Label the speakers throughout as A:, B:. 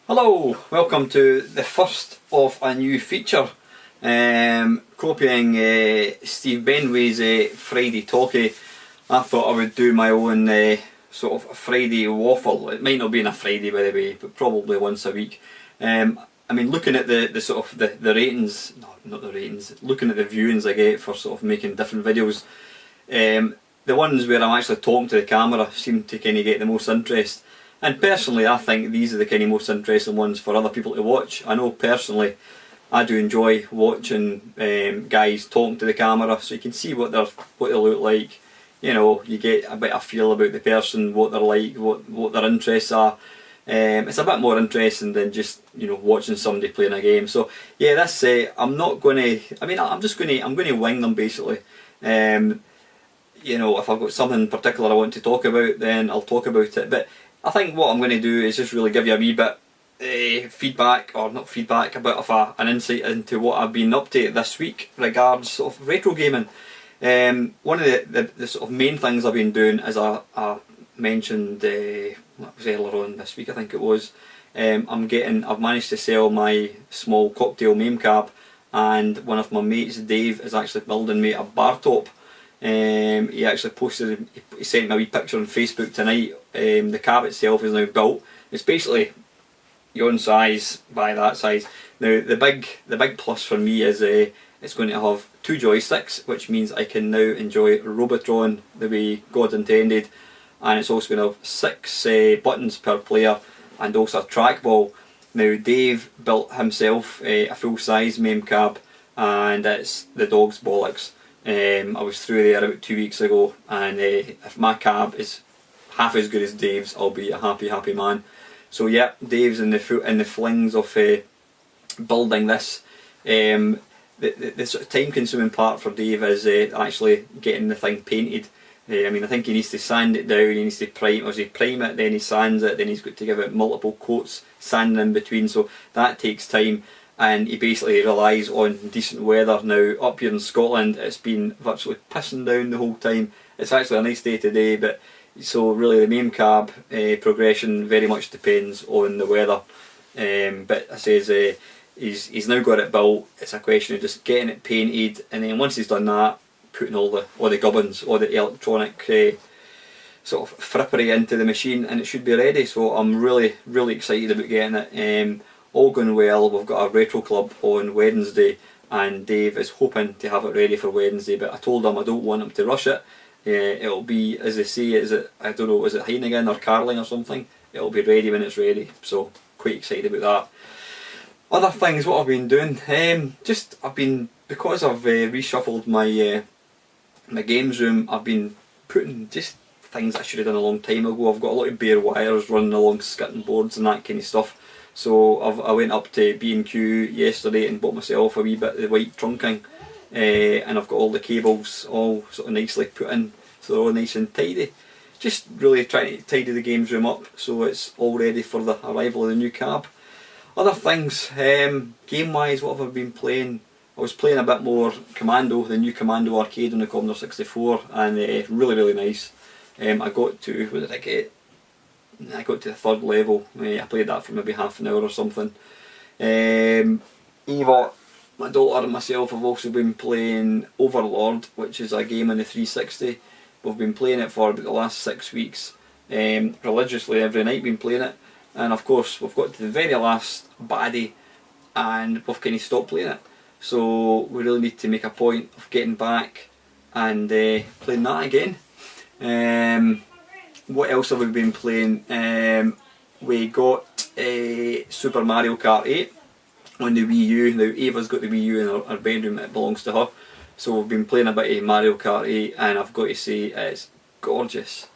A: Hello, welcome to the first of a new feature, copying Steve Benway's Friday Talkie. I thought I would do my own sort of Friday Waffle. It might not be on a Friday, by the way, but probably once a week. I mean, looking at the sort of the ratings, no, not the ratings, looking at the viewings I get for sort of making different videos, the ones where I'm actually talking to the camera seem to kind of get the most interest. And personally, I think these are the kind of most interesting ones for other people to watch. I know personally, I do enjoy watching guys talking to the camera, so you can see what they look like. You know, you get a bit of a feel about the person, what they're like, what their interests are. It's a bit more interesting than just, you know, watching somebody playing a game. So yeah, this I'm not going to. I mean, I'm going to wing them basically. You know, if I've got something particular I want to talk about, then I'll talk about it. But I think what I'm going to do is just really give you a wee bit feedback, or not feedback, a bit of an insight into what I've been up to this week regards sort of retro gaming. One of the sort of main things I've been doing, as I mentioned, what was earlier on this week I think it was, I've managed to sell my small cocktail meme cab, and one of my mates, Dave, is actually building me a bar top. He actually he sent me a wee picture on Facebook tonight. The cab itself is now built. It's basically your own size by that size. Now the big plus for me is it's going to have 2 joysticks, which means I can now enjoy Robotron the way God intended, and it's also going to have 6 buttons per player, and also a trackball. Now Dave built himself a full size meme cab, and it's the dog's bollocks. I was through there about 2 weeks ago, and if my cab is half as good as Dave's, I'll be a happy man. So yeah, Dave's in the flings of building this. The sort of time consuming part for Dave is actually getting the thing painted. I mean, I think he needs to sand it down, he needs to prime it, then he sands it, then he's got to give it multiple coats, sanding in between, so that takes time. And he basically relies on decent weather. Now up here in Scotland it's been virtually pissing down the whole time. It's actually a nice day today, but so really the main cab progression very much depends on the weather. But I says he's now got it built. It's a question of just getting it painted, and then once he's done that, putting all the gubbins, all the electronic sort of frippery into the machine, and it should be ready. So I'm really excited about getting it. All going well, we've got a retro club on Wednesday, and Dave is hoping to have it ready for Wednesday, but I told him I don't want him to rush it. It'll be, as they say, I don't know, is it Heineken or Carling or something? It'll be ready when it's ready, so quite excited about that. Other things, what I've been doing, because I've reshuffled my games room, I've been putting just things I should have done a long time ago. I've got a lot of bare wires running along skirting boards and that kind of stuff. So I went up to B&Q yesterday and bought myself a wee bit of the white trunking, and I've got all the cables all sort of nicely put in, so they're all nice and tidy. Just really trying to tidy the games room up so it's all ready for the arrival of the new cab. Other things, game wise, what have I been playing? I was playing a bit more Commando, the new Commando arcade on the Commodore 64, and really nice. I got to, what did I get? I got to the 3rd level. I played that for maybe half an hour or something. Eva, my daughter and myself have also been playing Overlord, which is a game on the 360. We've been playing it for about the last 6 weeks. Religiously every night been playing it. And of course we've got to the very last baddie and we've kind of stopped playing it. So we really need to make a point of getting back and playing that again. What else have we been playing? We got Super Mario Kart 8 on the Wii U. Now Ava's got the Wii U in her bedroom, it belongs to her. So we've been playing a bit of Mario Kart 8, and I've got to say it's gorgeous.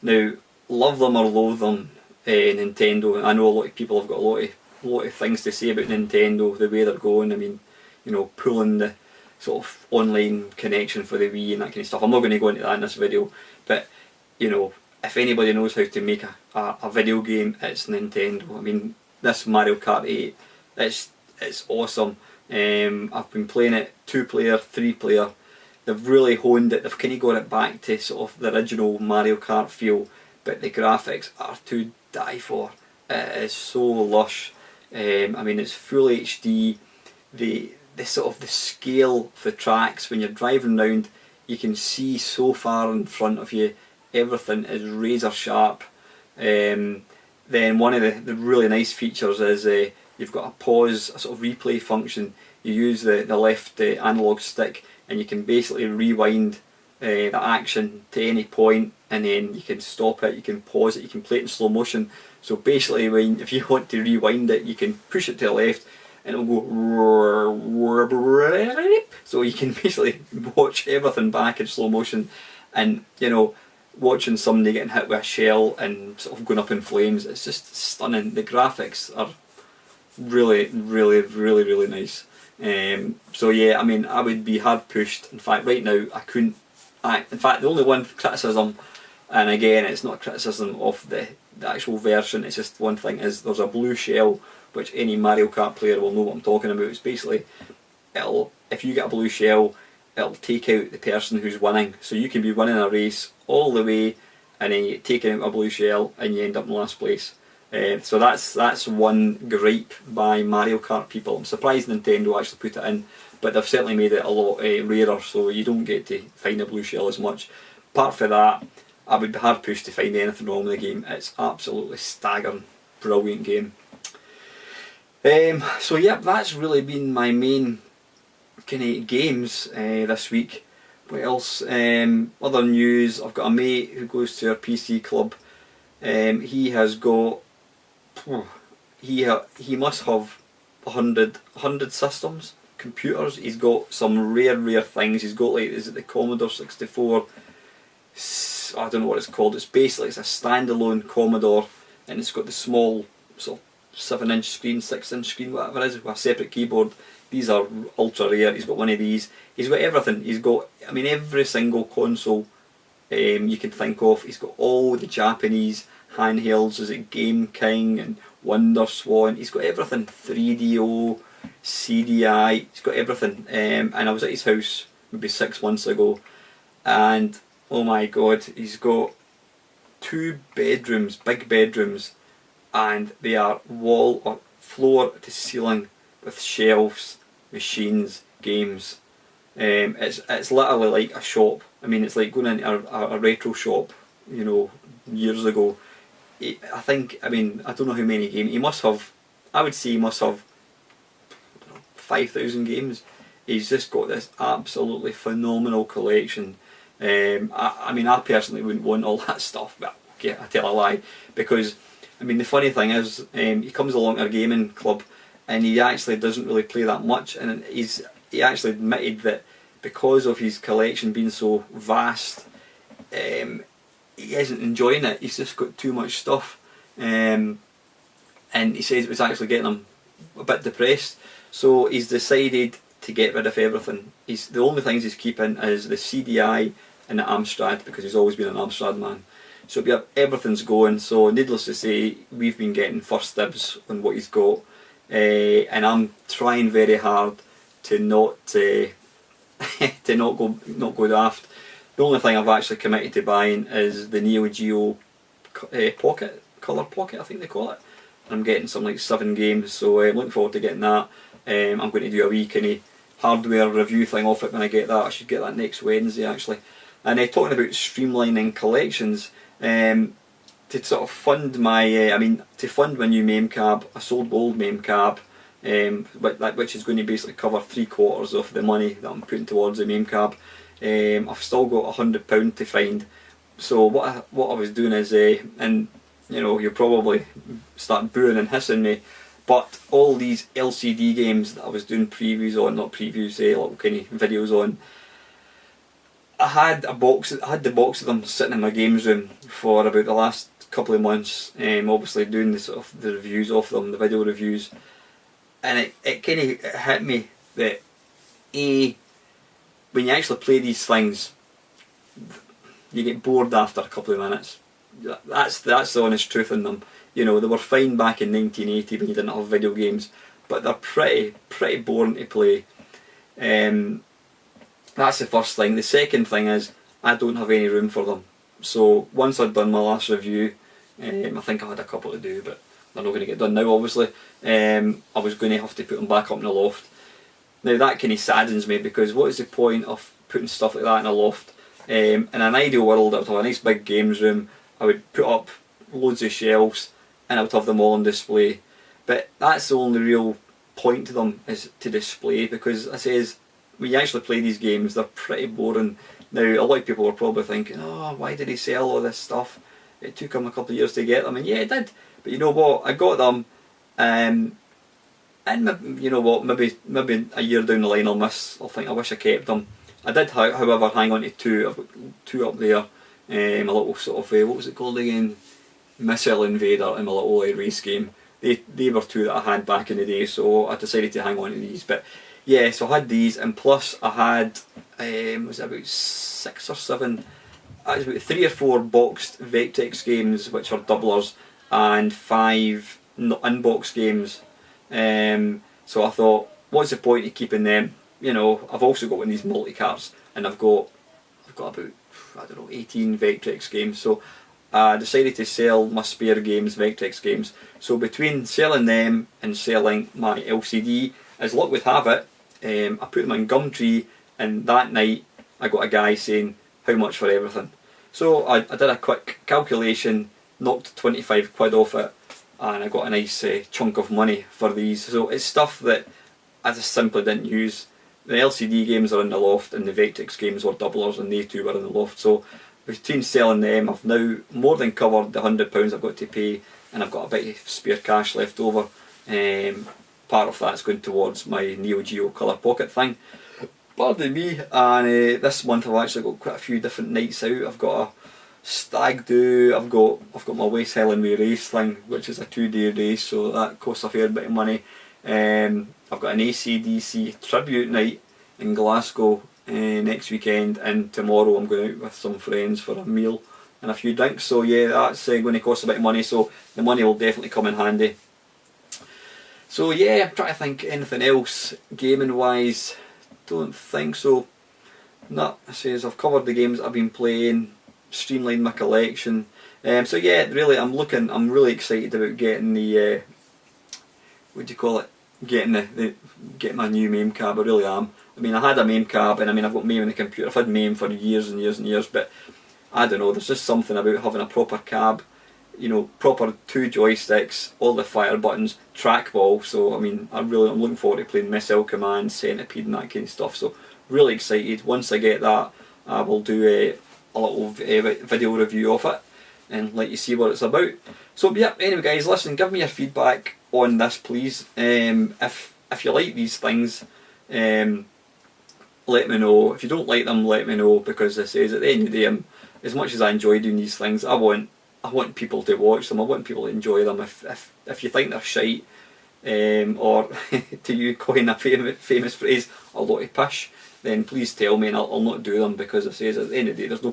A: Now, love them or loathe them, Nintendo. I know a lot of people have got a lot of things to say about Nintendo, the way they're going. I mean, you know, pulling the sort of online connection for the Wii and that kind of stuff. I'm not going to go into that in this video, but you know, if anybody knows how to make a video game, it's Nintendo. I mean, this Mario Kart 8, it's awesome. I've been playing it 2-player, 3-player. They've really honed it. They've kind of got it back to sort of the original Mario Kart feel, but the graphics are to die for. It is so lush. I mean, it's full HD. The sort of the scale of the tracks when you're driving around, you can see so far in front of you. Everything is razor sharp. Then one of the really nice features is you've got a pause, a sort of replay function. You use the left analog stick and you can basically rewind the action to any point, and then you can stop it, you can pause it, you can play it in slow motion. So basically if you want to rewind it, you can push it to the left and it'll go, so you can basically watch everything back in slow motion. And watching somebody getting hit with a shell and sort of going up in flames, it's just stunning. The graphics are really, really, really, really nice. So yeah, I mean, I would be hard pushed. In fact, right now I couldn't. In fact, the only one criticism, and again, it's not a criticism of the actual version. It's just one thing is there's a blue shell, which any Mario Kart player will know what I'm talking about. It's basically if you get a blue shell, it'll take out the person who's winning. So you can be running a race all the way, and then you get taken out a blue shell, and you end up in last place. So that's one gripe by Mario Kart people. I'm surprised Nintendo actually put it in, but they've certainly made it a lot rarer, so you don't get to find a blue shell as much. Apart from that, I would be hard pushed to find anything wrong with the game. It's absolutely staggering, brilliant game. So yep, that's really been my main kind of games this week. What else? Other news, I've got a mate who goes to our PC club. He has got, he must have 100 systems, computers. He's got some rare things. He's got, like, is it the Commodore 64? I don't know what it's called. It's basically, it's a standalone Commodore, and it's got the small sort of 7-inch screen, 6-inch screen, whatever it is, with a separate keyboard. These are ultra rare. He's got one of these. He's got everything. He's got, I mean, every single console you can think of. He's got all the Japanese handhelds. Is it Game King and Wonder Swan? He's got everything. 3DO, CDI. He's got everything. And I was at his house maybe 6 months ago, and oh my god, he's got 2 bedrooms, big bedrooms, and they are wall or floor to ceiling with shelves, machines, games. It's literally like a shop. I mean, it's like going into a retro shop, years ago. I think, I mean, I don't know how many games he must have. I would say he must have 5,000 games. He's just got this absolutely phenomenal collection. I mean, I personally wouldn't want all that stuff, but okay, I tell a lie, because I mean, the funny thing is, he comes along to our gaming club, and he actually doesn't really play that much, and he actually admitted that because of his collection being so vast, he isn't enjoying it. He's just got too much stuff, and he says it was actually getting him a bit depressed. So he's decided to get rid of everything. The only things he's keeping is the CDI and the Amstrad, because he's always been an Amstrad man. So yeah, everything's going. So needless to say, we've been getting first dibs on what he's got, and I'm trying very hard to not to not go daft. The only thing I've actually committed to buying is the Neo Geo Pocket, Colour Pocket, I think they call it. I'm getting some like 7 games, so I'm looking forward to getting that. I'm going to do a wee kind of hardware review thing off it when I get that. I should get that next Wednesday actually. And talking about streamlining collections, to sort of fund my, to fund my new MAME cab, I sold the old MAME cab, which is going to basically cover 3/4 of the money that I'm putting towards the MAME cab. I've still got £100 to find. So what I was doing is, and you'll probably start booing and hissing me, but all these LCD games that I was doing previews on, not previews, little kind of videos on, I had the box of them sitting in my games room for about the last couple of months, obviously doing the reviews of them, the video reviews, and it kind of hit me that when you actually play these things, you get bored after a couple of minutes. That's the honest truth in them. They were fine back in 1980 when you didn't have video games, but they're pretty boring to play. That's the first thing. The second thing is, I don't have any room for them. So once I'd done my last review, I think I had a couple to do, but they're not going to get done now obviously. I was going to have to put them back up in the loft. Now that kind of saddens me, because what is the point of putting stuff like that in a loft? In an ideal world I would have a nice big games room, I would put up loads of shelves and I would have them all on display. But that's the only real point to them, is to display, because I says when you actually play these games they're pretty boring. Now a lot of people are probably thinking, oh, why did he sell all this stuff? It took him a couple of years to get them, and yeah, it did. But you know what? I got them, and you know what? Maybe a year down the line I'll think I wish I kept them. I did, however, hang on to two. I've got two up there. A little sort of what was it called again? Missile Invader and my little race game. They were two that I had back in the day, so I decided to hang on to these. But yeah, so I had these, and plus I had was it about 6 or 7? It was about 3 or 4 boxed Vectrex games, which are doublers, and 5 unboxed games. So I thought, what's the point of keeping them? You know, I've also got one of these multi-carts, and I've got about, I don't know, 18 Vectrex games. So I decided to sell my spare games, Vectrex games. So between selling them and selling my LCD, as luck would have it, I put them in Gumtree, and that night I got a guy saying, how much for everything? So I did a quick calculation, knocked 25 quid off it, and I got a nice chunk of money for these. So it's stuff that I just simply didn't use. The LCD games are in the loft, and the Vectrex games were doublers, and they too were in the loft. So between selling them, I've now more than covered the £100 I've got to pay, and I've got a bit of spare cash left over. Part of that's going towards my Neo Geo colour pocket thing. Pardon me. And this month I've actually got quite a few different nights out. I've got a stag do. I've got my West Hellingway race thing, which is a 2-day race, so that costs a fair bit of money. I've got an AC/DC tribute night in Glasgow next weekend, and tomorrow I'm going out with some friends for a meal and a few drinks. So yeah, that's going to cost a bit of money, so the money will definitely come in handy. So yeah, I'm trying to think anything else gaming wise. Don't think so. No, I says I've covered the games I've been playing, streamlined my collection. So yeah, really, I'm really excited about getting the what do you call it? Getting my new MAME cab. I really am. I mean, I had a MAME cab, and I mean, I've got MAME in the computer. I've had MAME for years and years and years, but I don't know. There's just something about having a proper cab. You know, proper 2 joysticks, all the fire buttons, trackball. So I mean, I'm looking forward to playing Missile Command, Centipede, and that kind of stuff. So really excited. Once I get that, I will do a little video review of it and let you see what it's about. So yeah, anyway guys, listen, give me your feedback on this please. If you like these things, let me know. If you don't like them, let me know, because I says at the end of the day, as much as I enjoy doing these things, I want people to watch them. I want people to enjoy them. If you think they're shite, or to you coin a famous phrase, a lot of pish, then please tell me, and I'll not do them, because I says at the end of the day, there's no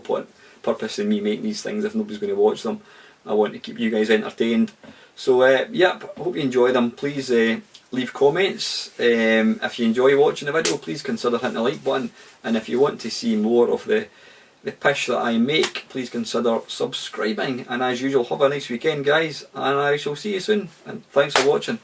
A: purpose in me making these things if nobody's going to watch them. I want to keep you guys entertained. So yep, I hope you enjoy them. Please leave comments. If you enjoy watching the video, please consider hitting the like button, and if you want to see more of the pish that I make, please consider subscribing. And as usual, have a nice weekend guys, and I shall see you soon, and thanks for watching.